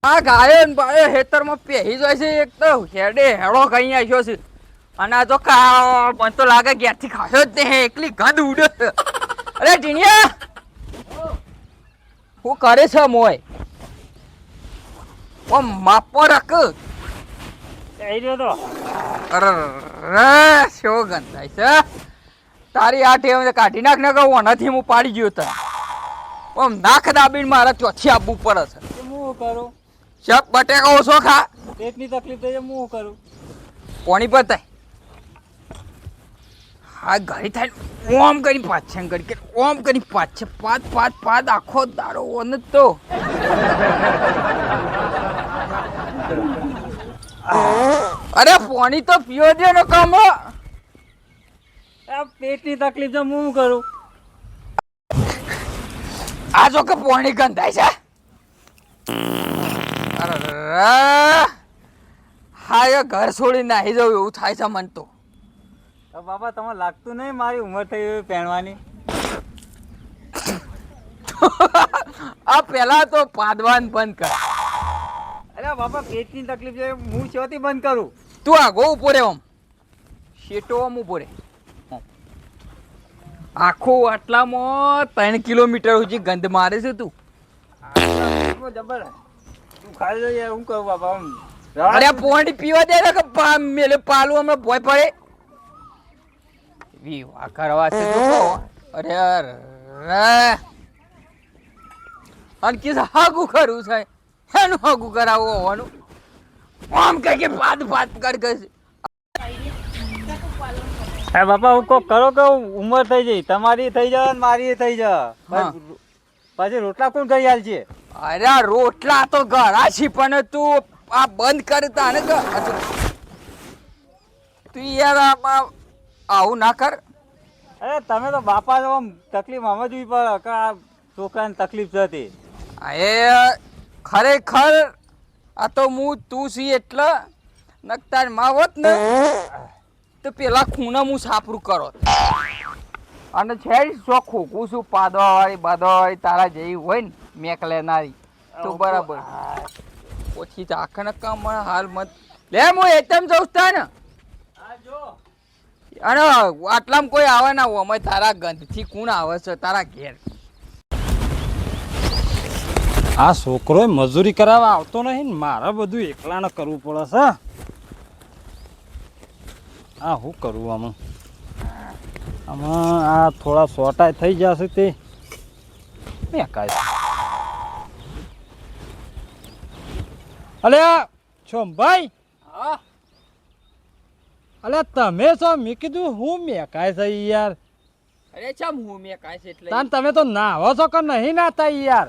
આ ગાયો ને બાયો હેતરમાં પહેરી જાય છે. એક તો હેડે હેડો કઈ આવ્યો છે અને આ તો મને તો લાગે ઘેરથી ખાશો જ નહીં. એકલી ગંધ ઉડે. અરે ટીણિયા શું કરે છે મોય? ઓ માપો રખ. અરે શું ગંધ થાય છે તારી. આ ટેવ કાઢી નાખ ને કહું નથી હું પાડી ગયો તને. ઓમ નાખ દાબીને મારા ચોથી આપવું પડે છે. હું કરું? શક બટેકા ઓછો ખા. પેટની તકલીફ થઈ જાય હું કરું? કોની પર થાય? હા ઘડી થાય ઓમ કરી પાછળ કરી ઓમ કરી પાછળ પાદ આખો દાડો ઓન તો અરે પાણી તો પીવો દે ને કામ. પેટની તકલીફ છે હું કરું? આ જો કે પાણી ગંધાય છે. અરે હા ઘર છોડી નાહી જવું એવું થાય છે મન તો. બાબા તમને લાગતું નહીં મારી ઉંમર થઈ એવી પહેણવાની? આ પેલા તો પાદવાન બંધ કર. અરે બાબા પેટની તકલીફ છે હું શેથી બંધ કરું? તું આગો ઉભો રે. આમ શેટો આમ ઉભો રે. આખું આટલામાં 3 કિલોમીટર સુધી ગંધ મારે છે તું. જબર તું ખાઈ લો યાર. હું કરું બાબા? અરે પાણી પીવા દે ને કે મેલે પાલું હમણાં ભોય પડે. વિવાહ કરવા છે તો અરે અને કિસ હાગું કરવું છે એનું હાગું કરાવવું હોવાનું. આમ કઈ કે પાદ કર કે હા બાપા હું કોક કરો કે ઉંમર થઈ જઈ. તમારી થઈ જાય ને મારી થઈ જાય પછી રોટલા કોણ કરી હાલ છે? અરે રોટલા તો ઘરા છે પણ તું આ બંધ કરતા ને તું યાર આવું ના કર. અરે તમે તો બાપા તો આમ તકલીફ આમાં જોવી પડે કે આ છોકરાને તકલીફ થતી. એ ખરેખર આ તો હું તું છી એટલે નકતાર માં હોત ને તો પેલા ખૂણા હું સાપરું કરો. અને છે શો ખોખું છું પાદવા વાળી બાદવા વાળી તારા જેવી હોય ને મેક લેનારી તો બરાબર. ઓછી આખા ને કામ હાલ મત લે હું એકદમ જઉં ને. અને આટલામાં કોઈ આવે ના હોય અમે તારા ગંધથી કોણ આવે છે તારા ઘેર? આ છોકરો મજૂરી કરાવવા આવતો નહીં ને મારે બધું એકલાને કરવું પડે છે. આ શું કરવું આમાં? આ થોડા સોટાઈ થઈ જશે તે કાંઈ. અલે છો ભાઈ. હા અલે તમે છો મેં કીધું હું મેકાય છે યાર. અરે ચમ હું મેં કાંઈ છે એટલે તમે તો નાહો છો કે નહીં નાતા યાર?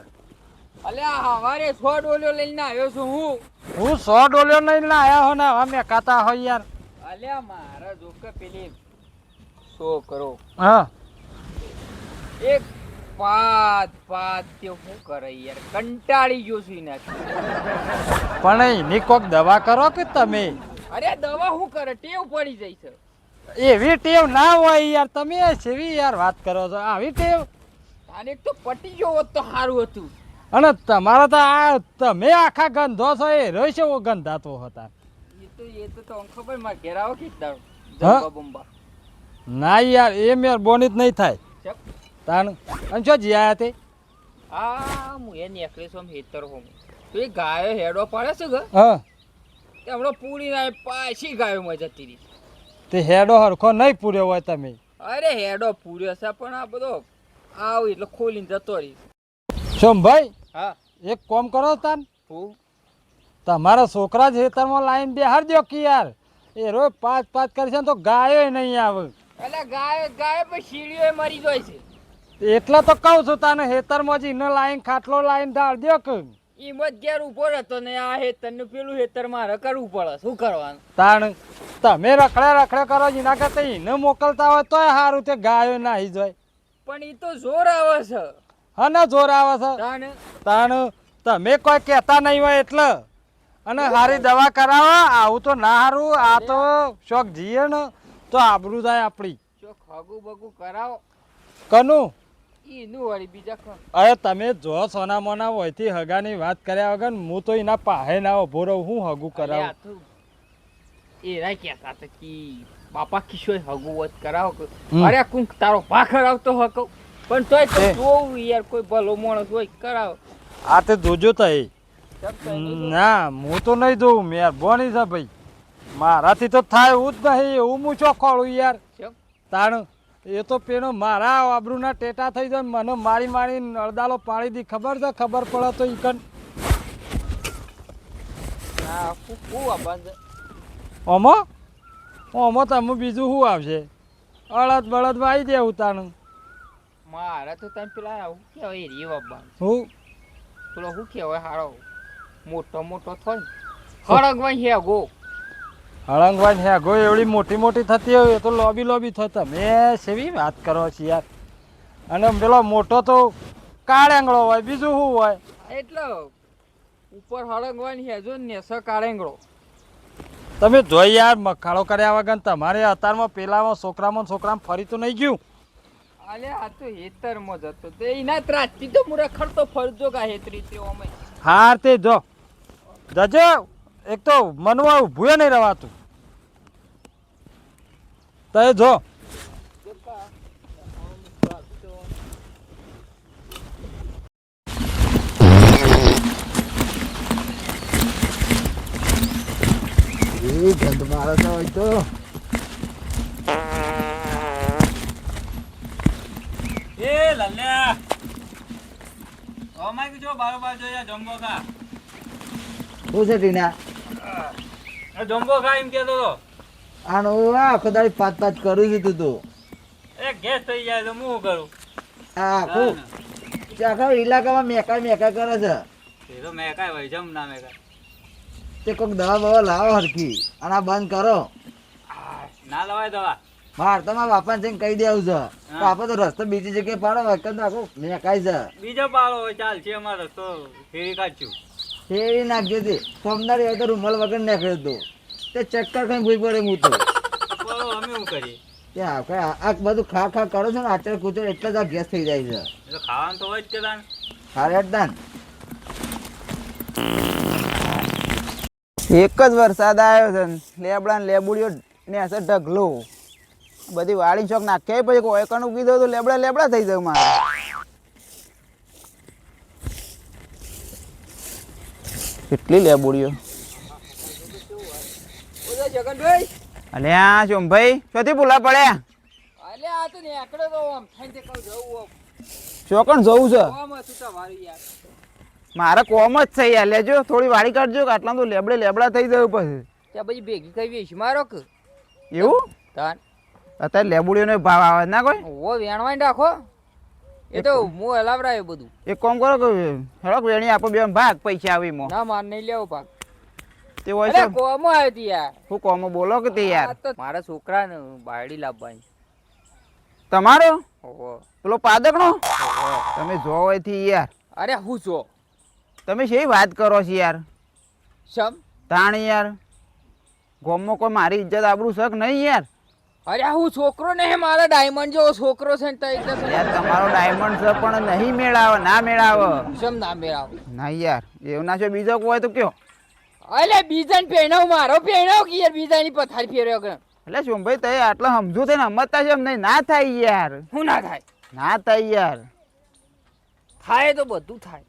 અલ્યા હવારે 100 ડોલ્યો લઈને આવ્યો છું હું 100 ડોલ્યો લઈને આવ્યા હો ને હવે મેકાતા હોય યાર. અલ્યા મારા જોકે પેલી છોકરો હા એક પાદ તે શું કરે યાર કંટાળી ગયો છું એનાથી. પણ એની કોક દવા કરો કે તમે? અરે દવા શું કરે ટેવ પડી જાય છે. એવી ટેવ ના હોય યાર. તમે સેવી યાર વાત કરો છો આવી ટેવ? અને એક તો પટી ગયો હોત તો સારું હતું. અને તમારા તો આ તમે આખા ગંધો છો એ રોય છે ઓ ગંધાતો હતા. એ તો ખબર મારે ઘેર આવો કે દાડો બંબા ના યાર એ મહેરબાની જ નહીં થાય. તાણ અને જો જીયા તે હા હું એ નેકલેસ આમ હેતર હોમ તો એ ગાયો હેડો પડે છે કે હા તે હમણાં પૂરી ના પાછી ગાયોમાં જતી રહી. તે હેડો હરખો નહીં પૂર્યો હોય તમે? અરે હેડો પૂર્યો છે પણ આ બધો આવ એટલે ખોલીને જતો રહી. સોમભાઈ હા એક કોમ કરો તાન. હું તમારા છોકરા જ હેતરમાં લાઈન બેહારજો કે યાર એ રોજ 5 કરશે તો ગાયો નહીં આવે. એટલે ગાય પણ શીડીઓ મરી જાય છે. એટલે તો કહું છું તને હેતરમાં જ ઇનો લાઈન ખાટલો લાઈન ઢાળ દો કે ઈ મત ઘેર ઉભો રહેતો ને આ હેતર નું પેલું હેતર મારે કરવું પડે. શું કરવાનું? તાણ તમે રખડે કરો એના કરતા એને મોકલતા હોય તોય સારું તે ગાયો નાહી જાય. પણ ઈ તો જોર આવે છે. હા ને જોર આવે છે. તાણ તમે કોઈ કહેતા નહીં હોય એટલે અને સારી દવા કરાવો. આવું તો ના સારું. આ તો શોખ જીએ ને તો આબરૂ થાય આપણી. જો ખગું બગું કરાવો કનું એનું વળી બીજા કોણ? અરે તમે જો સોના મોના હોયથી હગાની વાત કર્યા વગર હું તો એના પાહે ના ઉભો રહું, હું હગું અલ્યા, કરાવું. આ તો એરા કહેતા હતા કે બાપા કિશોર હગુવત કરાવો કે અરે કુંક તારો ભાખર આવતો હકો પણ તોય તો એ. જોવું યાર કોઈ ભલો માણસ હોય કરાવો. આ તે જોજો તઈ. કેમ તઈ નહીં જોવું? ના હું તો નહીં જોઉં, મહેરબાની છે ભાઈ. મારાથી તો થાય એવું જ નહીં, એવું હું ચોખોળું યાર. કેમ? તાણ એ તો પેલો મારા આબરૂના ટેટા થઈ જાય, મને મારી મારી અડદાલો પાડી દી, ખબર છે? ખબર પડે તો ઈકન હા, હું આ બંધ. ઓમો તમે બીજું શું આવશે? અડદ બળદ વાઈ દેવું તાણ. મારા તો તમે પેલા શું કહેવાય એ રેવા બાંધ હું પેલો શું કહેવાય હારો મોટો મોટો થાય હળગવાઈ હેગો. હળંગવાન હે ગો એવડી મોટી મોટી થતી હોય એ તો લોબી લોબી થતા. મેં સેવી વાત કરો છો યાર. અને પેલો મોટો તો કાળેંગળો હોય, બીજું શું હોય? એટલે ઉપર હળગવાની હેજો ને સ કાળેંગળો. તમે જોઈ યાર મખાળો કર્યા વગર તમારે અત્યારમાં પેલામાં છોકરામાં ફરી તો નહીં ગયું. અલે આ તો હેતરમાં જતો તે એના ત્રાસથી તો હું રખડતો ફરજો કા હેતરી તે ઓમે. હાર તે જો જજો, એક તો મનમાં ઊભું નહીં રવાતું. તો જો ગંધ મારે તો હોય તો એ લલ્યા ઓમાય કે જો બારોબાર જોયા જમ્બો ખા. શું છે ટીના? જમ્બો ખા એમ કેતો તો. આનો આખો દાડી પાત કરું છું તું તો. એ ગેસ થઈ જાય તો હું કરું. આ આખું આખા ઇલાકામાં મેકા કરે છે. એ તો મેં કાંઈ ભાઈ જમ ના મેં તે કોઈક દવા બવા લાવો હરખી અને આ બંધ કરો. ના લવાય દવા. માર તો મારા બાપાને જઈને કહી દેવું છે. બાપા તો રસ્તો બીજી જગ્યાએ પાડો વખત આખું મેકાય છે. બીજો પાડો હોય ચાલ છે અમારો તો ફેરી કાઢશું. ફેરી નાખજો તે સોમનારી હોય તો રૂમાલ વગર નાખ્યો તો તે ચક્કર ખાઈ ભૂઈ પડે હું તો. બોલો અમે શું કરીએ? ત્યાં આ બધું ખા કરો છો ને આચર કૂચર એટલે જ આ ગેસ થઈ જાય છે. એ તો ખાવાનું તો હોય જ તે તાન. હારે દાન એક જ વરસાદ આવ્યો છે ને લેબડા ને લેબુડીઓ ને હશે ઢગલો બધી વાળી ચોક નાખે પછી કોઈ કણું કીધું તો લેબડા થઈ જાય મારે. કેટલી લેબુડીઓ ઓલા જગનભાઈ અલે આ ચોમભાઈ શોથી ભૂલા પડ્યા? અલે આ તો નેકડો તો આમ થઈને તે કહું જવું આમ. ચોકણ જવું છે કોમ હતું તમારું યાર. મારે કોમ જ છે યાર. લેજો થોડી વાળી કાઢજો કે આટલા તો લેબડા થઈ જાય પછી. ત્યાં પછી ભેગી કઈ વેચ મારો કે એવું તાન અત્યારે લેબુડીઓનો ભાવ આવે ના કોઈ? ઓ વેણવાઈ રાખો એ તો હું હલાવરાયો બધું. એક કામ કરો કે હેડો વેણી આપો બે ભાગ પૈસા આવી મો ના માર નહીં લેવો પાક. તે હોય અરે છે કોમો આવ્યો તી યાર. હું કોમ બોલો કે તે આ યાર તો મારા છોકરાને બાયડી લાવવાની. તમારો ઓહો પેલો પાદકનો ઓહો. તમે જો હોય થી યાર અરે હું છો તમે શી વાત કરો છો યાર? સમ તાણ યાર ગોમમાં કોઈ મારી ઇજ્જત આબરૂ શક નહીં યાર. અરે હું છોકરો ને મારા ડાયમંડ જેવો છોકરો છે ને તો એટલે યાર તમારો ડાયમંડ છે પણ નહીં મેળાવે ના મેળાવે. સમ ના મેળાવ. ના યાર એવું ના છે બીજો કોઈ હોય તો કયો. અલે બીજાને પહેણાવ મારો પહેણાવ કે યાર બીજાની પથારી ફેર્યો કે એટલે સોમભાઈ તે આટલા સમજુ થઈને સમજતા છે એમ નહીં ના થાય યાર. હું ના થાય ના થાય યાર. થાય તો બધું થાય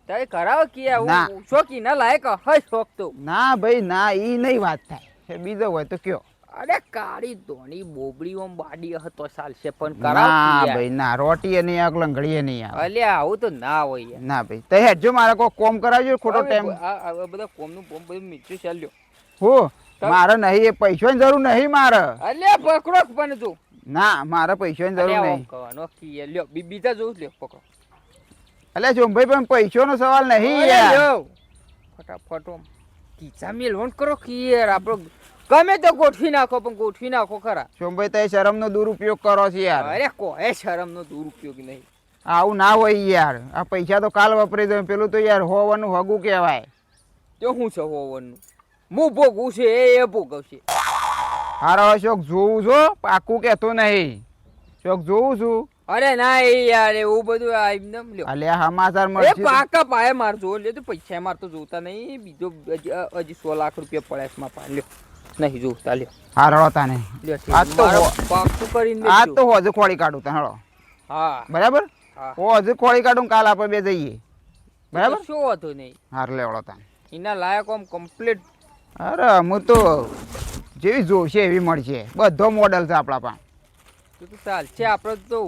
તારે કરાવો કે ના. હું શોકી ના લાયક હય શોખ તો. ના ભાઈ ના ઈ નહીં વાત થાય. એ બીજો હોય તો કયો. અરે કાળી ધોણી બોબડી ઓમ બાડી હતો ચાલશે પણ ના કરાવ ભાઈ ના રોટીએ નહીં આગ લંગડીએ નહીં આવે. અલ્યા આવું તો ના હોય યાર. ના ભાઈ તે હેડજો મારે કોઈ કોમ કરાવજો ખોટો ટાઈમ. આ બધા કોમનું કોમ બધું મીઠું ચાલ્યો. હું મારે નહીં એ પૈસાની જરૂર નહીં મારે. અલ્યા પકડો પણ તું. ના મારે પૈસાની જરૂર અલ્યા નહીં. ઓમ કહેવાનો કે લ્યો બીજા જોઉં લ્યો પકડો. એટલે ચોમભાઈ પણ પૈસાનો સવાલ નહીં અરે યાર. લ્યો. ફટાફટ ઓમ કીચા મેલવણ કરો કે યાર આપણો ગમે તો ગોઠવી નાખો પણ ગોઠવી નાખો ખરા. ચોમભાઈ તે શરમનો દુરુપયોગ કરો છો યાર. અરે કોઈ શરમનો દુરુપયોગ નહીં. આવું ના હોય યાર. આ પૈસા તો કાલ વપરાઈ જાય પેલું તો યાર હોવાનું હગું કહેવાય. તો શું છે હોવાનું હું ભોગવું છે એ ભોગવશે. હારો શોખ જોઉં છું પાકું કહેતો નહીં. શોખ જોઉં છું અરે ના એ યાર એવું બધું આ એકદમ લ્યો અલ્યા સમાચાર એ મળશે પાકા પાયે મારજો લે તો પૈસા માર તો જોતા નહીં બીજો હજી 100 લાખ રૂપિયા પડ્યા છે મારા પાસે લ્યો નહીં જોતા લ્યો હા રડો તાને લ્યો આજ તો મારો પાકું કરીને આજ દેજો. તો હોજે ખોળી કાઢું તા હળો હા બરાબર હા હોજે ખોળી કાઢું કાલ આપણે બે જઈએ બરાબર તો શું હતું નહીં હાર લેવડો તાને એના લાયક આમ કમ્પ્લીટ અરે હું તો જેવી જોશે એવી મળશે બધો મોડલ છે આપણા પાસે તો ચાલશે આપણે તો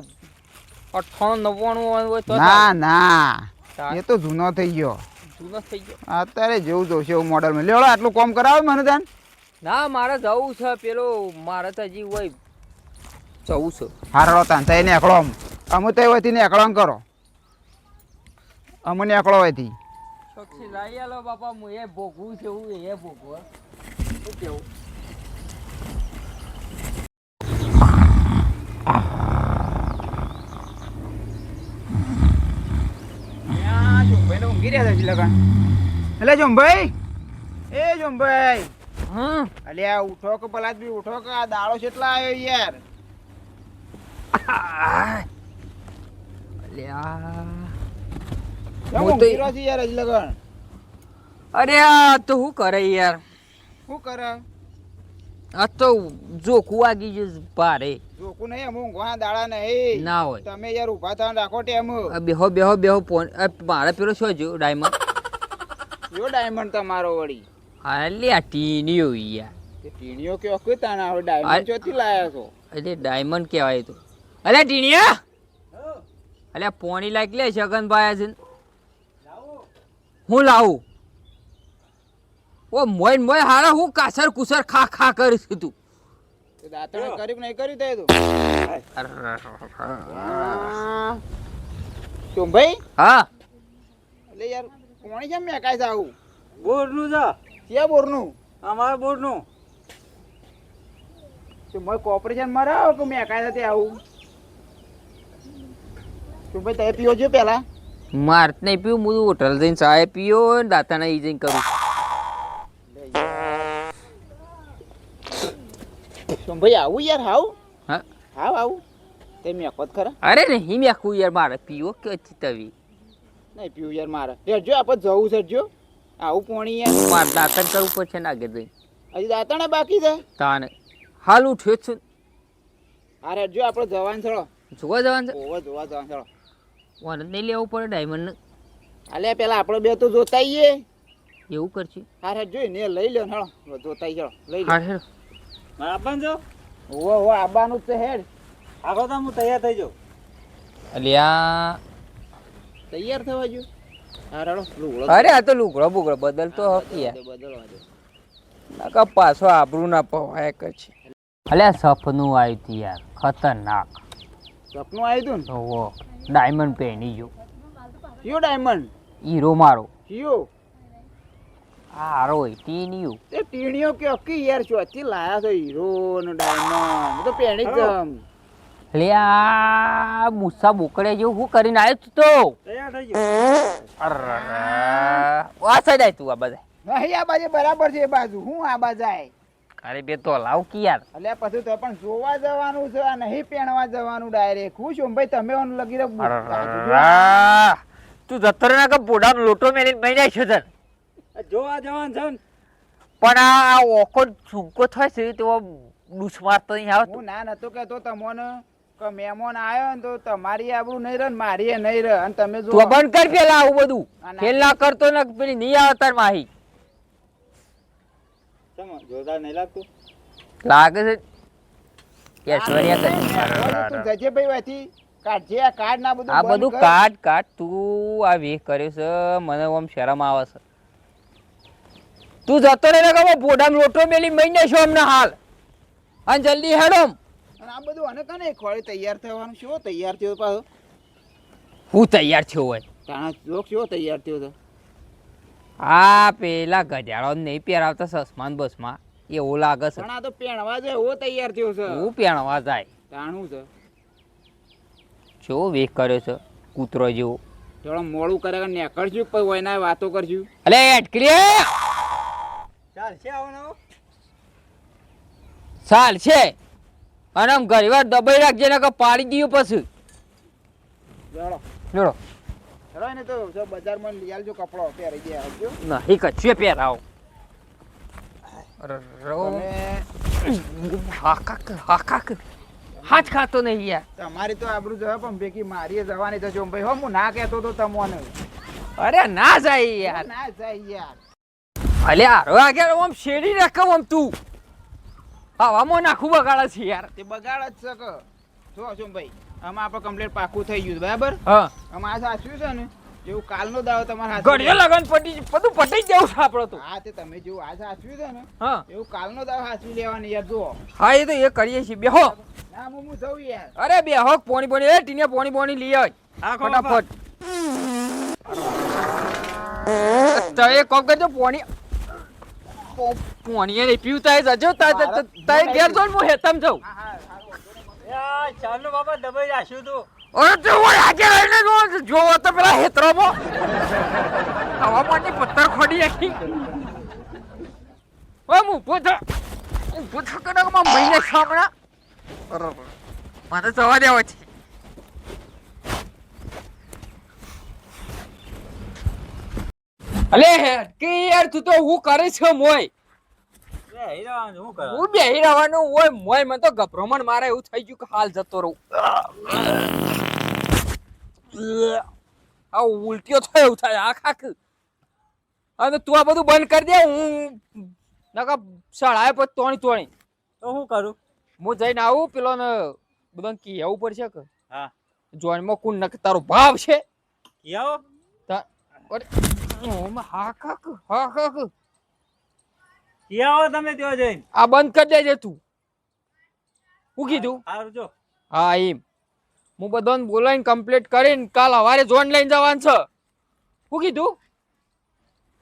98 99 હોય તો ના ના ચાલ. એ તો જૂનો થઈ ગયો જૂનો થઈ ગયો અત્યારે જેવું જોશે એવું મોડલ માં લેવડો આટલું કોમ કરાવે મને તાન ના મારે જવું છે પેલો મારે તો હજી હોય જવું છે હારડો તાન તઈ નેકળો અમે તો એવાથી નેકળો કરો અમે નેકળો હોયથી ચોકસી લાવી આલો બાપા હું એ ભોગવું છે હું એ ભોગવા શું કેવું ઊંઘી રહ્યા છે લગન એટલે જોમભાઈ એ જોમભાઈ હમ અલ્યા ઉઠો કે પલાદ બી ઉઠો કે આ દાડો કેટલા આવ્યો યાર અલ્યા કેમ હું તો- ઊંઘી રહ્યો છે યાર હજી લગન અરે આ તો શું કરે યાર શું કરે આ તો જોખું વાગી ગયું ભારે જોકું નહીં અમુક ઊંઘવાના દાડા નહીં ના હોય તમે યાર ઊભા થવાનું રાખો ટેમ આ બેહો બેહો બેહો મારે પેલો શું જો ડાયમંડ જો ડાયમંડ તમારો વળી અલ્યા ટીનીઓ યાર તે ટીણીઓ કે ઓકે તાના હવે ડાયમંડ ચોથી લાયા છો એટલે ડાયમંડ કહેવાય તો અલ્યા ટીણીયા અલ્યા પોણી લાગી લે છગનભાઈ છે હું લાવું ઓ મોય હારા હું કાસર કુસર ખા ખા કરીશ તું તે દાંતણે કર્યું કે નહીં કર્યું તે તું ચોંભાઈ હા એટલે યાર કોણી કેમ મેકાય છે આવું બોરનું છે ક્યાં બોરનું અમારા બોરનું તો મોય કોર્પોરેશન માં રહો કે મેકાય છે તે આવું ચોંભાઈ તમે પીવો છો પેલા માર નહીં પીવું હું હોટલ જઈને ચાય પીયો દાતાના ઈ જઈને કરું ચોંભાઈ આવું યાર હાવ હા હાવ આવું તે મેકો જ ખરા અરે નહીં મેં આખું યાર મારે પીવો કે તવી નહીં પીવું યાર મારે જો આપણે જવું છે જો આવું પોણી યાર મારે દાતન કરવું પડશે ને આગળ જઈને હજી દાંતણે બાકી છે તાને હાલ ઉઠ્યો જ છું અરે જો આપણે જવાનું છે જોવા જવાનું છે ઓવા જોવા જવાનું છે ઓને નહીં લેવું પડે ડાયમંડ અલ્યા પેલા આપણે બે તો જોતા આવીએ એવું કરશે હારે જોઈ ને લઈ લ્યો ને હળો જોતા આવીએ લઈ લો હા હેડ આપણ છો ઓવા ઓવા આબાનું જ છે હેડ આખો તો હું તૈયાર થઈ જાઉં અલ્યા તૈયાર થવા જો હા રડો લુગડો અરે આ તો લુગડો બુગડો બદલતો હક યાર બદલવા દે નકા પાછો આબરૂ ના પવાય કરશે અલ્યા સપનું આવ્યું તું યાર ખતરનાક સપનું આવ્યું તું ઓહો ડાયમંડ પહેરી ગયો ને કયો ડાયમંડ હીરો મારો કયો હારો ટીન્યુ તે ટીણીઓ કે અકી યાર ચોથી લાયા છો હીરો ને ડાયમંડ હું તો પહેણી જ જમ લે આ મુસા બોકડે જેવું હું કરીને આવ્યો તું તો તૈયાર થઈ જાઉં આ સાઈડ આય તું આ બધા નહીં આ બાજુ બરાબર છે એ બાજુ હું આ બાજુ જાય અરે બે તો લાવ કે યાર અલ્યા પછી તો પણ જોવા જવાનું છે આ નહીં પહેણવા જવાનું ડાયરેક્ટ હું છું ભાઈ તમે ઓન લગી રહ્યો તું જતો ના કે પોડાનો લોટો મેલીને મહી જાય છે તને જોવા જવાનું છે ને પણ આ ઓકો છૂકો થાય છે તો દુશ્માર તો નહીં આવે હું ના નતો કેતો તમોને કે મહેમાન આવ્યો ને તો તમારી આબરૂ નહીં રહે ને મારી એ નહીં રહે અને તમે જો તું બંધ કર પેલા આવું બધું ના, ના. ખેલ ના કરતો ને પેલી નહીં આવે તાર માહી ચમ જોરદાર નહીં લાગતું લાગે છે ઐશ્વર્યા તું જજે ભાઈ વાથી કાઢજે આ કાર્ડ ના બધું આ બંધ બધું કર. કાઢ કાઢ તું આ વેહ કર્યો છે મને આમ શરમ આવે છે તું જતો રહે ને કે પોડાનો લોટો મેલી મહિને છો અમને હાલ અને જલ્દી હેડો અને આ બધું અને કને ખોળે તૈયાર થવાનું શું તૈયાર થયો પાછો હું તૈયાર થયો હોય તાણા જોક શું તૈયાર થયો તો આ પેલા ગજાળો નહીં પહેરાવતા સસમાન બસમાં એવું લાગે છે પણ આ તો પહેણવા જાય એવો તૈયાર થયો છે હું પહેણવા જાય તાણું છે જો વેહ કર્યો છે કૂતરો જેવો થોડો મોડું કરે કે નીકળશું પછી વયના વાતો કરશું અલે અટકરી ચાલ છે આવવાનો ચાલ છે અને આમ ઘણી વાર દબાઈ રાખજે ને કે પાડી દઈએ પછી ચાલો જોડો ચલો ને તો જો બજારમાં લઈ આવજો કપડો પહેરી દે આવજો નહીં કચ્છે પહેરાવો અરે હાકાક હાથ ખાતો નહીં યાર તમારી તો આબરૂ જવા પણ ભેગી મારી જવાની તો જો ભાઈ હો હું ના કહેતો તો તમને અરે ના જાય યાર ના જાય યાર અલે હારો આગળ આમ શેડી રાખો આમ તું હવામાં નાખું બગાડે છે યાર તે બગાડ જ છે કે જો છો ભાઈ આમાં આપણે કમ્પ્લીટ પાકું થઈ ગયું બરાબર હા આમાં આ સાચું છે ને જેવું કાલનો દાવ તમારા ઘડીએ લગન પટી બધું પટી જ જવું છે આપણો તો હા તે તમે જેવું આ સાચું છે ને હા એવું કાલનો દાવ સાચવી લેવાની યાર જો હા એ તો એ કરીએ છીએ બેહો ના હું જઉં યાર અરે બેહો પોણી એ ટીને પોણી લઈ આવ ફટાફટ તો એ કોક કરજો પોણી નહીં પીવતા જજો તાય ઘેર જો હું હેતમ જાઉં ચાલો બાબા દબાઈ રાખ્યું તું અરે તે ઓય આજે લઈને જોવો તો પેલા હેતરામાં હવા માટે પથ્થર ખોડી નાખી ઓ હું પૂછો કે ના મહિને સામણા બરોબર મને જવા દેવો છે અલે કે યાર તું તો હું કરે છે મોય હું બેહી રહેવાનું હોય મોય મને તો ગભરામણ મારે એવું થઈ ગયું કે હાલ જતો રહું આ ઉલટીઓ થાય એવું થાય આખ આખ અને તું આ બધું બંધ કરી દે હું નકા સળાય પછી તોણી તો શું કરું હું જઈને આવું પેલો ને બધાને કહેવું પડશે કે હા જોઈનમાં કોણ નક તારો ભાવ છે આવો હા કાક આવો તમે ત્યાં જઈને આ બંધ કરી દેજે તું શું કીધું સારું જો હા એમ હું બધાને બોલાવીને કમ્પ્લીટ કરીને કાલ સવારે જોન લઈને જવાનું છે શું કીધું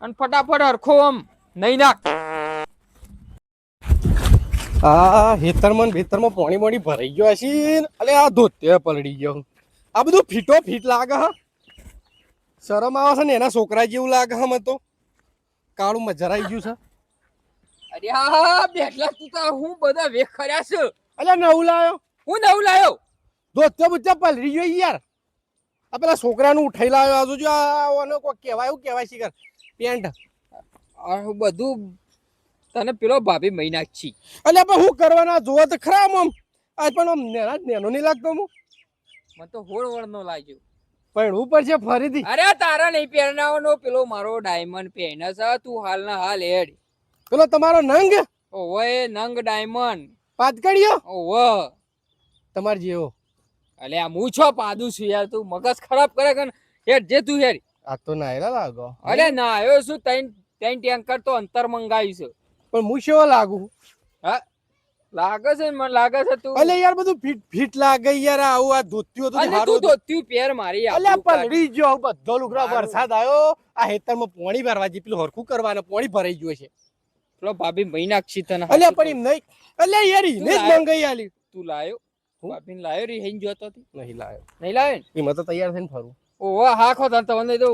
અને ફટાફટ હરખો આમ નહીં નાખ આ હેતરમાં પાણી ભરાઈ ગયો હશે અલે આ ધોતે પલડી ગયો આ બધું ફીટો ફીટ લાગે હા શરમ આવે છે ને એના છોકરા જેવું લાગે હા મને તો કાળું મજરાઈ ગયું છે અરે હા બેઠલા તું તો હું બધા વેખ કર્યા છે અલ્યા નવું લાયો હું નવું લાયો ધોતે બુત્તે પલડી ગયો યાર આ પેલા છોકરાનું ઉઠાઈ લાવ્યો આજુ જો આનો કોઈ કહેવાય એવું કહેવાય શીખર પેન્ટ આ બધું તને પેલો ભાભી મહિના છી અલ્યા પણ હું કરવાના જોવો તો ખરા આમ આજ પણ આમ નેનો નહીં લાગતો હું મને તો હોળ નો લાગ્યો પણ ઉપર છે ફરીથી અરે તારા નહીં પહેરનાવાનો પેલો મારો ડાયમંડ પહેને છે તું હાલના હાલ હેડ પેલો તમારો નંગ ઓવે નંગ ડાયમંડ પાતકડીયો ઓવે તમાર જેવો અલે આ હું છો પાદું છું યાર તું મગજ ખરાબ કરે કે હેડ જે તું હેડ આ તો નાયલા લાગો અરે ના આવ્યો શું તૈન ટેન્કર તો અંતર મંગાવ્યું છે પણ હું કેવો લાગુ હા લાગે છે મને લાગે છે તું અલે યાર બધું ફીટ ફીટ લાગે યાર આવું આ ધોત્યું હતું અલે તું ધોત્યું પહેર મારી અલે પલડી ગયો બધો લુગડા વરસાદ આવ્યો આ હેતરમાં પાણી ભરવા જી પેલું હરખું કરવાનું પાણી ભરાઈ ગયું છે પેલો ભાભી મહિનાક્ષી તને અલે પણ એમ નહીં અલે યાર ઈને જ મંગાઈ આલી તું લાયો ભાભીને લાયો રી હેન જોતો હતી નહીં લાયો નહીં લાયો ને એમાં તો તૈયાર થઈને ફરું ઓહો હા ખો તને તો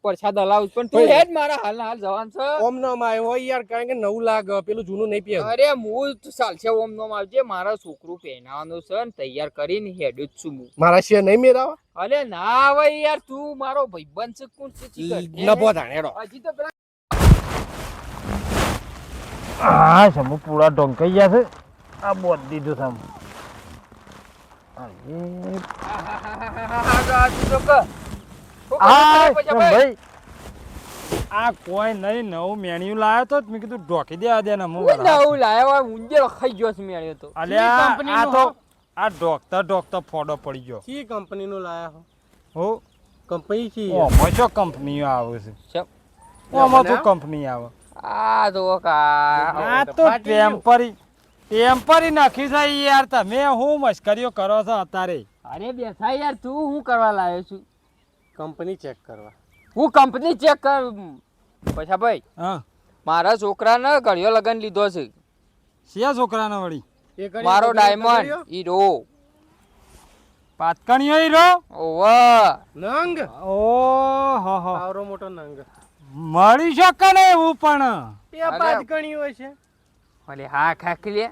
પરસાદ હલાવું પણ તું હેડ મારા હાલના હાલ જવાન છે ઓમ નો માં હોય યાર કારણ કે નવું લાગે પેલું જૂનું નહીં પહેર અરે હું ચાલશે ઓમ નો આવજે મારા છોકરું પહેનાવાનું છે ને તૈયાર કરીને હેડ જ છું હું મારા શિયા નહીં મેરાવા અલે ના આવે યાર તું મારો ભાઈબંધ છે કોણ છે ચીકર નભો ધાણેડો હજી તો પેલા હા સમૂહ પૂરા ઢોંકાઈ ગયા છે આ બોધ દીધું સામ ભાઈ આ કોઈ નહીં નવું મેન્યુ લાયો તો મેં કીધું ઢોકી દેવા દે ને નવું લાયો ઊંજે ખાઈ ગયો છે મેળ્યો તો અલ્યા આ તો આ ઢોકતા ફોડો પડી ગયો કી કંપની નું લાયા હો કંપની કી ઓમાં શું કંપનીઓ આવે છે ઓમાં શું કંપની આવે આ તો કા આ તો ટેમ્પરી નાખી છે યાર તમે હું મસ્કરીઓ કરો છો અત્યારે અરે બેસા યાર તું હું કરવા લાવ્યો છું કંપની ચેક કરવા હું કંપની ચેક કર પછા ભાઈ હા મારા છોકરાને ઘડિયો લગન લીધો છે શિયા છોકરાને વળી મારો ડાયમંડ હીરો પાતકણીયો હીરો ઓવા નંગ ઓ હો હો આવરો મોટો નંગ મળી શકે ને એવું પણ એ પાતકણી હોય છે અલે હા ખાખી લે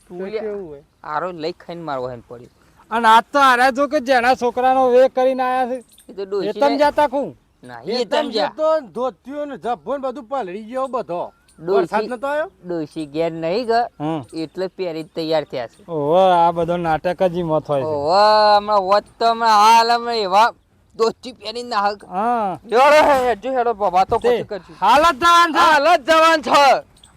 તું લે કેવું હોય આરો લઈ ખાઈને મારવો હેન પડી અને આજ તો હારે જો કે જેના છોકરાનો વે કરીને આયા છે એ તો એ ડોશી તમ જાતા કું નહીં એ તમ જા તો ધોતિયો ને જબ્બો ને બધું પલળી ગયો બધો ડોશી- વરસાદ નતો આવ્યો ડોશી ઘેર નહીં ગ હમ એટલે પહેરી જ તૈયાર થયા છે ઓહો આ બધો નાટક જ મત હોય છે ઓહો હમણાં વોચ તો હમણાં હાલ હમણાં એવા દોસ્તી પહેરીને નાહક હા જોડો હેજો હેડો બાબા તો તે પછી કરશું હાલત જવાન છે હાલ જ જવાન છે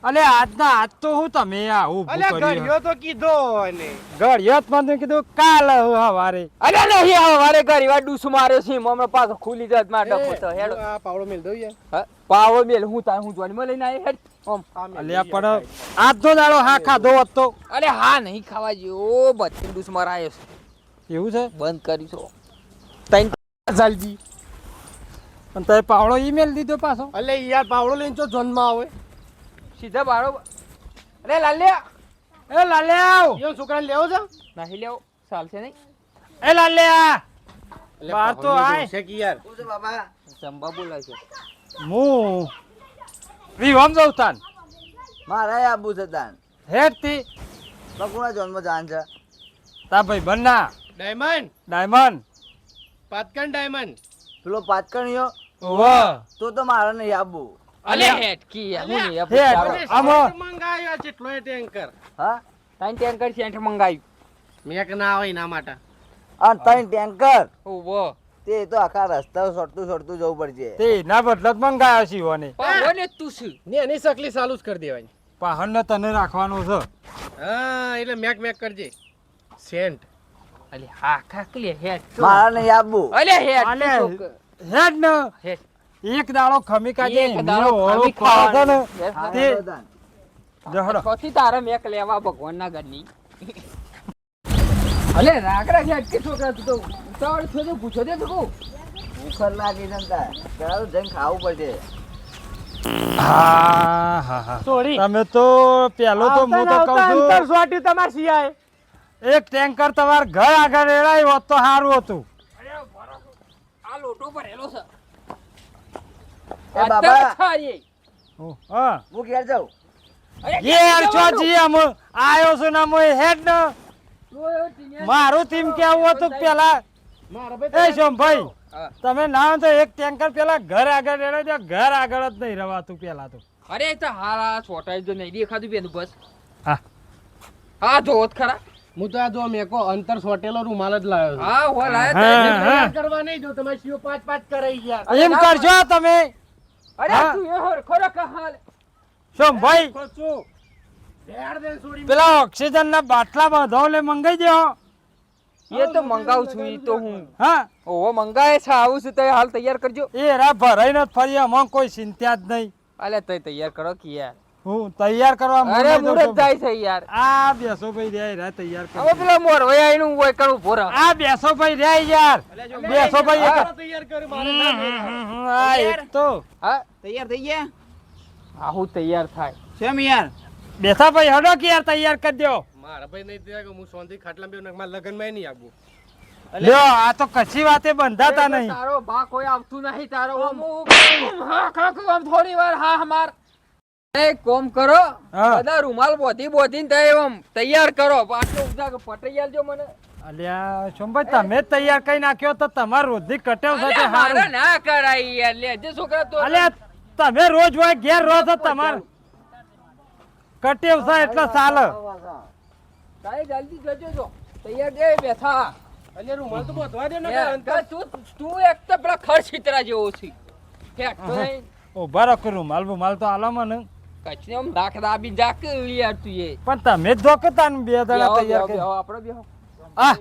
અલે આજના આજ તો હું તમે આ ઊભું અલ્યા કર્યું ઘડિયો તો કીધો ને ઘડિયો જ મને કીધું કાલ હવારે અરે નહીં હવારે ગરીવા ડૂસ માર્યો છે હમણાં પાછો ખુલી જાત માં ડફો તો હેડો આ પાવડો મેલ દઉં યાર હા, પાવો મેલ હું તાર હું જોવાની લઈને આવી હેડ ઓમ અલ્યા પણ આજનો દાડો હા ખાધો હોત તો અરે હા નહીં ખાવા જેવો બત્તી ડૂસ મારાયો છે એવું છે બંધ કરી છો તૈન ચાલજી પણ તે પાવડો ઈમેલ દીધો પાછો અલે યાર પાવડો લઈને તો જન્મ આવે સીધા બારો અરે લાલ્યા એ લાલ્યા યો છોકરાને લેવો છે નહીં લેવો ચાલશે નહીં એ લાલ્યા અલે બહાર તો પાવડો આય. છે કે યાર ચંબા બોલાય છે હું વિવમ જઉં તાન મારે આબુ છે તાન હેડ તી બકુણા જોનમાં જાન છે તા ભાઈ બન્ના ડાયમંડ ડાયમંડ પાતકન ડાયમંડ પેલો પાતકણીયો ઓહો તો મારે નહીં આબુ અલે હેડ કી હું નહીં હેડ. અપચારો આમો. મંગાયો જેટલો એ ટેન્કર હા તૈન ટેન્કર સેન્ટ મંગાવ્યું મેક ના આવે એના માટે અને ત્રણ ટેન્કર ઓવો તે તો આખા રસ્તા છોડતું જવું પડશે તે ના બદલત મંગાયો છે ઈવોને પાવો ને તું શું ને એની સકલી ચાલુ જ કરી દેવાની પાહણને તને રાખવાનો છે હા એટલે મેક કરજે સેન્ટ અલે હા કાકલી હેડ તું. મારે નહીં આબુ અલે હેડ અલે તું છોક- હેડ ને હેડ એક દાડો ખમી કાજે એક દાડો મીરો ઓળો ખમી ખાવા છે ને ખાવાનું. હા, તે તો તાન. જહડો ચોથી તારે મેક લેવા ભગવાનના ઘરની અલે રાખ હેડ કે છોકરા તું તો ઉતાવળ થયો તો પૂછો દે તું ભૂખ લાગી છે ને તાર. ચાલો જઈને ખાવું પડશે હા હા હા સોરી તમે તો પેલો તો હું તો કહું છું સોટી તમાર સિયાય એક ટેન્કર તમાર ઘર આગળ રેડાયું હોત તો સારું હતું આ લોટો ભરેલો છે એ બાબા છારી હા હું ઘેર જાઉં ઘેર છો જી અમે આયો છું ને અમે હેડ ને મારું ટીમ કેવું હતું પેલા મારા ભાઈ એ સોમભાઈ હા. તમે ના હોય તો એક ટેન્કર પેલા ઘર આગળ રેડાઈ દો ઘર આગળ જ નહીં રવાતું પેલા તો અરે એ તો હારા છોટાઈ જો નહીં દેખાતું બેનું બસ હા હા જોત ખરા હું તો આ જો મેકો અંતર સોટેલો રૂમાલ જ લાવ્યો છું હા હો લાય હા, તને. હા. કરવા નહીં જો તમારે સીઓ પાંચ કરાઈ ગયા એમ કરશો તમે અરે હા. તું એ હોર ખરો કહાલ સોમભાઈ ખોચું ભેળ દે છોડી પેલા ઓક્સિજન ના બાટલા બાંધો મંગાઈ દો એ તો મંગાવું છું ઈ તો હું હા ઓહો મંગાય છે આવું છે તો હાલ તૈયાર કરજો એ રા ભરાઈને જ ફરી આમાં કોઈ ચિંતા જ નહીં અલે તઈ તૈયાર કરો કે યાર હું તૈયાર કરવા અરે મંગાઈ દઉં મુરત છું. જાય છે યાર આ બેસો ભાઈ રે રા તૈયાર હવે કરો પેલા મોર હોય આઈનું હોય કરું ભોરા આ બેસો ભાઈ રે યાર બેસો ભાઈ એક તૈયાર કરી મારે ના મેળ. આ એક તો હા તૈયાર થઈ ગયા આહુ તૈયાર થાય કેમ યાર બેસા ભાઈ હડો કે યાર તૈયાર કરી દો મારા ભાઈ નહીં તૈયાર હું સોંધી ખાટલા બેવ મારા લગનમાં નહીં આવું લ્યો આ તો કચ્છી વાતે બંધાતા નહીં તારો બા કોઈ આવતું નહીં તારો આમ હા કાકુ આમ થોડી વાર હા હમાર એ કોમ કરો હા. બધા રૂમાલ બોધીને તઈ આમ તૈયાર કરો પાછો ઉધા પટાઈ આલજો મને અલ્યા સોમભાઈ તમે જ તૈયાર કઈ નાખ્યો તો તમાર રોજની કટેવ સાથે અલ્યા, મારે હારું ના કરાય યાર લે જે છોકરા તો અલ્યા તમે રોજ હોય ઘેર રહો છો તમાર કટેવ છે એટલે ચાલે તાઈ જલ્દી જજો જો તૈયાર દે બેઠા અલ્યા રૂમાલ તો બોધવા દે ને યાર, અંતર તું એક તો પેલા ખર્ચ ચિત્રા જેવો છે હેઠ તો નહીં. ઉભા રાખો રૂમાલ બુમાલ તો આલો મને કચને આમ રાખ દાબી જાક યાર તું એ પણ તમે જ ધોકતા ને બે દડા બેહો, તૈયાર બેહો, કરી બેહો, આપણો બેહો. આ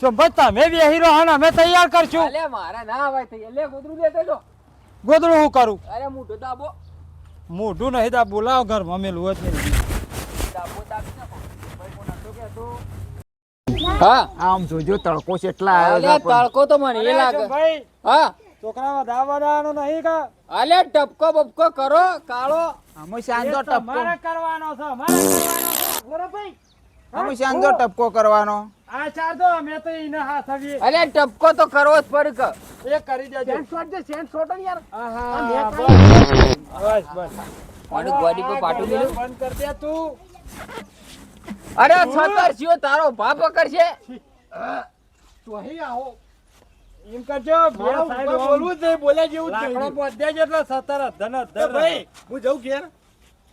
સોમભાઈ તમે બેહી રહો ને અમે તૈયાર કરશું અલે મારા ના આવાય તૈયાર લે ગોદરું લેતો જો ગોદડું હું કરું અરે મોઢો દાબો મોઢું નહીં તા બોલાવો ઘરમાં મેલું જ નહીં દાબો દાબી નાખો ભાઈ કોણ હતો કે હતો હા આમ જોજો તડકો કેટલા અલે તડકો તો મને એ લાગે ભાઈ હા છોકરા વધારવાનો નહીં કા અલે ટપકો બપકો કરો કાળો અમે શાંતો એ ટપકો તમારે કરવાનો છે અમારે કરવાનો છે બોલો ભાઈ અમે શાંતો ટપકો કરવાનો આ ચાર દો અમે તો ઈને હાથ આવીએ અલે ટપકો તો કરવો જ પડે કે એ કરી દેજો સેન્ટ શોટ યાર આહા બસ બસ મારું ગાડી પર પાટું મેલું બંધ કર દે તું અરે છતર જીઓ તારો ભા પકડશે તો અહીં આવો એમ કરજો બે મારા સાઈડ ઉપર બોલવું જ નહીં, બોલ્યા જેવું જ લાકડો નહીં. પોદ્યા જેટલો સતર ધન એ ભાઈ હું જઉં ઘેર.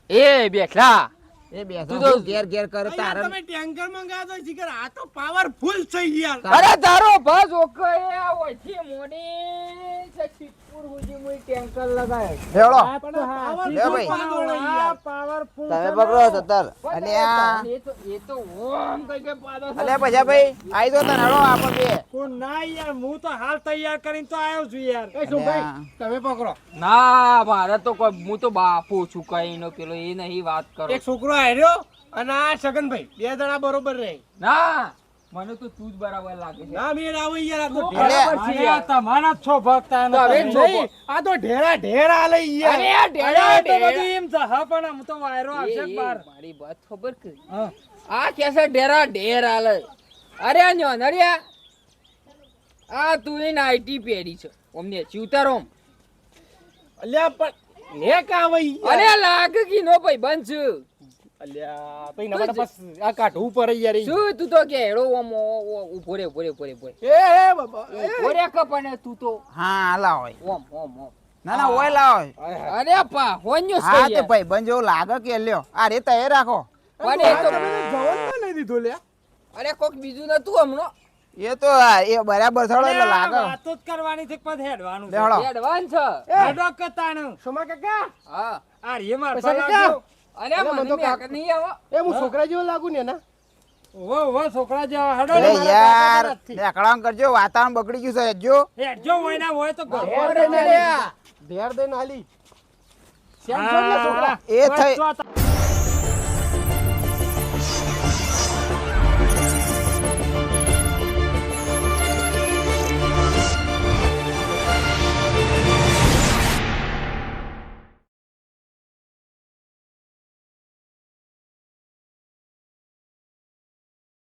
એ બેઠા એ બેસો તું તો- હું ઘેર ઘેર કરે યાર, તારે તમે ટેન્કર મંગાવો તો જીગર આ તો પાવરફુલ છે યાર. અરે તારો બસ ઓકે ઓછી મોડી છે સિદ્ધપુર સુધી મુઈ ટેન્કર લગાય હેળો આ તો હા, લે ભાઈ. આ powerful તમે છે પકડો ને. સત્તર અને આ એ તો ઓમ કઈ કે પાડો છે. અલ્યા પછી ભાઈ આઈ દો તને હેળો આપો બે કોણ ના યાર હું તો હાલ તૈયાર કરીને તો આવ્યો છું યાર એ શું ભાઈ તમે પકડો. ના મારે તો કોઈ હું તો બાપુ છું કઈ નો પેલો એ નહીં વાત કરો એક છોકરો આવ્યો અને આ છગનભાઈ બે જણા બરોબર રહે. ના મને તો તું જ બરાબર લાગે છે ના મેળ આવો યાર, આ તો તું ઢેરા- બરાબર છે અરે યાર. તમારા જ છો ભક્તા તો હવે નથી. છો. નહીં, આ તો ઢેરા ઢેરા લઈ યાર. અરે આ ઢેરા અરે તો ઢેરા. બધું એમ છે હા પણ આમ તો વાયરો એ, આવશે એ, બાર મારી વાત ખબર કે હા. આ કેસે ઢેરા ઢેર આલે અરે આ ન્યોનરિયા આ તું એ નાઈટી પહેરી છે અમને ચૂતારોમ અલ્યા પણ લે કાં આવે યાર. અરે લાગ કી નો ભાઈ બંધ છે અલ્યા તો એના માટે બસ આ કાઢવું પડે યાર ઈ. શું તું તો કે હેડો ઓમ ઉભો રે ઉભો રે ઉભો રે ઉભો રે એ બાબા એ. ઉભો રે કપને તું તો હા લાવો ઓમ ઓમ ઓમ ના ના ઓય લાવો હાય હાય. અરે પા હોન્યો છે હા તે યાર. ભાઈ બંધ જેવું લાગે કે લ્યો આ રે તૈયાર રાખો પણ એ તો જવાન ના લઈ દીધો લ્યા. અરે કોક બીજું નતું હમણો એ તો એ બરાબર થોડો એટલે લાગે વાતો જ કરવાની છે પણ હેડવાનું છે. લેવડો એડવાન્સ હેડો કતાણ. સોમા કાકા હા આ રે માર પૈસા પર કાકા? લાગજો. અરે મને મને તો મેક નહીં આવો એ હું છોકરા જેવો લાગુ ને ના. ઓહો ઓહો છોકરા જેવા હેડો અરે મારા યાર દાદા નથી. નેકળામ કરજો વાતાવરણ બગડી ગયું છે જો હેડજો હોય ના હોય તો ઘર ઢેર દઈને આલી. શ્યામ છો ને છોકરા? એ થઈ બસ જો આ